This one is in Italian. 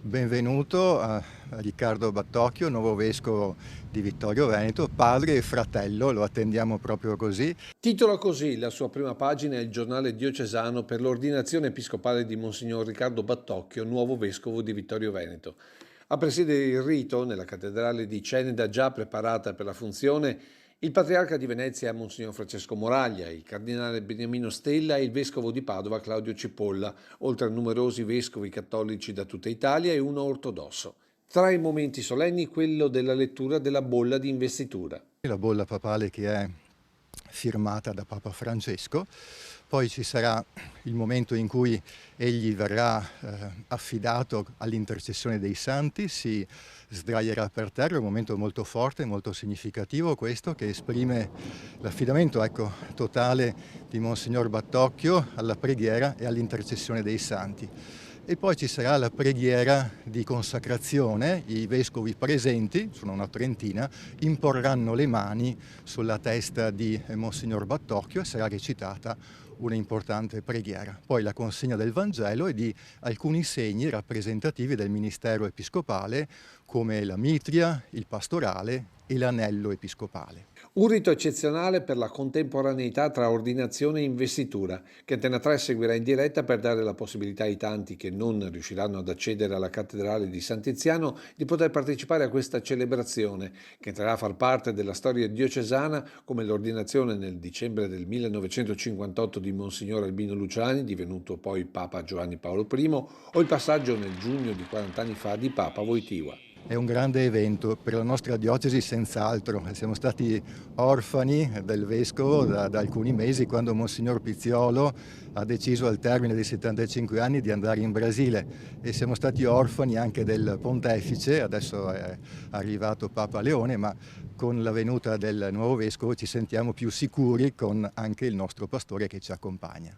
Benvenuto a Riccardo Battocchio, nuovo vescovo di Vittorio Veneto, padre e fratello, lo attendiamo proprio così. Titola così la sua prima pagina il giornale diocesano per l'ordinazione episcopale di Monsignor Riccardo Battocchio, nuovo vescovo di Vittorio Veneto. A presiedere il rito, nella cattedrale di Ceneda già preparata per la funzione, il patriarca di Venezia è Monsignor Francesco Moraglia, il cardinale Beniamino Stella e il vescovo di Padova Claudio Cipolla, oltre a numerosi vescovi cattolici da tutta Italia e uno ortodosso. Tra i momenti solenni quello della lettura della bolla di investitura. La bolla papale che è firmata da Papa Francesco, poi ci sarà il momento in cui egli verrà affidato all'intercessione dei santi, si sdraierà per terra, è un momento molto forte, molto significativo questo, che esprime l'affidamento totale di Monsignor Battocchio alla preghiera e all'intercessione dei santi. E poi ci sarà la preghiera di consacrazione, i vescovi presenti, sono una trentina, imporranno le mani sulla testa di Monsignor Battocchio e sarà recitata una importante preghiera. Poi la consegna del Vangelo e di alcuni segni rappresentativi del ministero episcopale come la mitria, il pastorale e l'anello episcopale. Un rito eccezionale per la contemporaneità tra ordinazione e investitura, che Antena 3 seguirà in diretta per dare la possibilità ai tanti che non riusciranno ad accedere alla cattedrale di Sant'Eziano di poter partecipare a questa celebrazione, che entrerà a far parte della storia diocesana come l'ordinazione nel dicembre del 1958 di Monsignor Albino Luciani, divenuto poi Papa Giovanni Paolo I, o il passaggio nel giugno di 40 anni fa di Papa Wojtyła. È un grande evento per la nostra diocesi senz'altro. Siamo stati orfani del vescovo da alcuni mesi quando Monsignor Pizziolo ha deciso al termine dei 75 anni di andare in Brasile e siamo stati orfani anche del pontefice, adesso è arrivato Papa Leone, ma con la venuta del nuovo vescovo ci sentiamo più sicuri con anche il nostro pastore che ci accompagna.